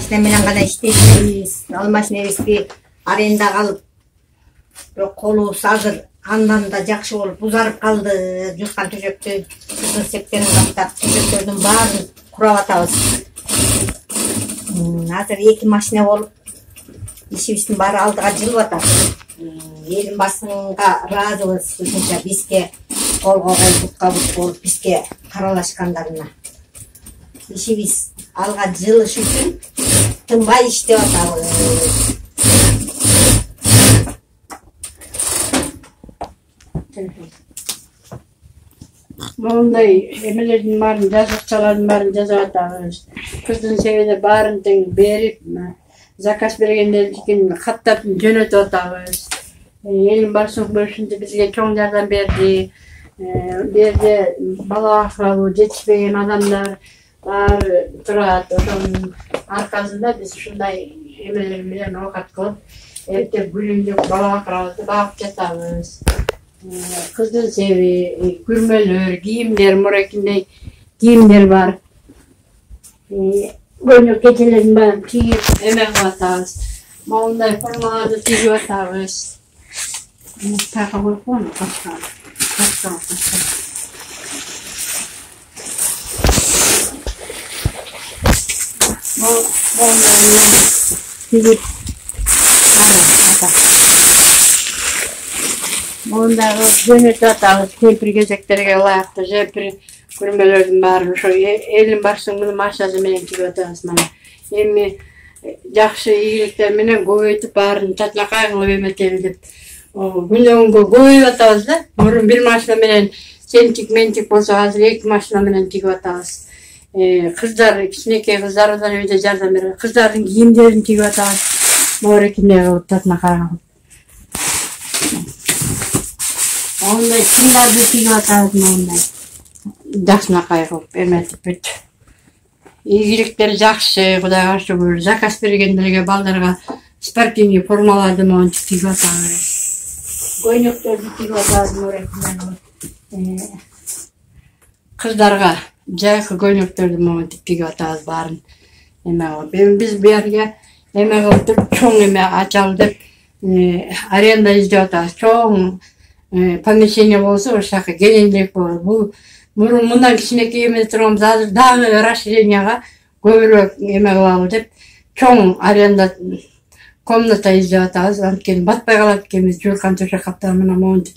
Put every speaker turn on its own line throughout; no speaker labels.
машина менен гана иштейбиз. Ал машинабизди арендага алып, бирок колубуз азыр андан да жакшы болуп узарып калды. Жуккан төшөктү, септерин каптап, төшөктөрдүн баарын курап атабыз. Азыр 2 машина болуп, ишибиздин баары алдыга жылып атат. Элин басынга ыраазыбыз, ушунча бизге колго кол, бутка бут болуп бизге каралашкандарына. Ишибиз алга жылыш үчүн тынбай иштеп атабыз.
Мондай эмелердин баарын, жазыкчалардын баарын жазып атабыз. Кыздын себеде баарын тең берип, заказ бергендердикин каттап жөнөтүп атабыз. Элин барсын бөлүшүндө бизге чоң жардам берди. Бу жерде бала бакыралуу жетишпеген адамдар баары турат. Ошонун аркасында биз ушундай эмелер менен оокат кылып, эртең күнүнө бала бакыралууну багып жатабыз. Кыздын себи, күрмөлөр, кийимдер, мурекиндей кийимдер бар. Көйнөк кечелердин баарын тигип эме кылып атабыз. Моундай формаларды тигип атабыз. Taka koyup koyma, kaçta. Mounday tигип Mounday jönөтүp атабыз. Кемпир кезектерге ылайыктуу жемпир күрмөлөрдүн баарын ошо элин барсыңдын машинасы менен тигип атабыз. Мына эми жакшы ийгиликтер менен көбөйтүп баарын татнакай кылып эметели деп күнөөнгө көбөйүп атабыз да. Мурун 1 машина менен сентик ментик болсо, азыр 2 машина менен тигип атабыз. Кыздар, кичинекей кыздардан өйдө жардам берет. Кыздардын кийимдерин тигип атабыз. Морекиндей кылып татнакай кылып. Ондай кимдарды тигип атабыз, мондай жакшынакай кылып эметип бүт. Ийгиликтер жакшы, Кудайга шүгүр. Заказ бергендерге, балдарга спортивный формаларды менен тигип атабыз. Көйнөктөрдү тигип атабыз, морекиндей. Кыздарга жайкы көйнөктөрдү менен тигип атабыз баарын. Эме кылып, биз бу жерге эме кылып чоң эме ачалы деп аренда издеп атабыз. Чоң помещение болсо, ошол жака келгендек болот. Бул мурун мындан кичинекей эме турганбыз, азыр дагы расширенияга көбүрөөк эме кылалы деп чоң аренда комната издеп атабыз. Анткени батпай калат экенбиз, жууркан төшөк каптап мына монтип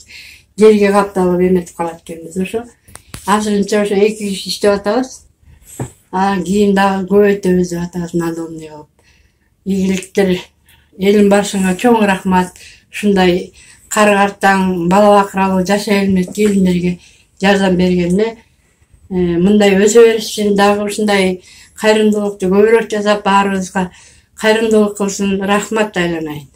жерге капталып эметип калат экенбиз. Ошо азырынча ошо 2 киши иштеп атабыз. Кийин дагы көбөйтөбүз деп атабыз, надомный кылып. Ийгиликтер элин барышыңа чоң рахмат. Ушундай кары-картаң, бала бакыралуу жашай элмес келиндерге жардам бергенде мындай өсө беришин, дагы ушундай кайрымдуулукту көбүрөөк жасап баарыбызга кайрымдуулук кылсын. Рахмат айланайын.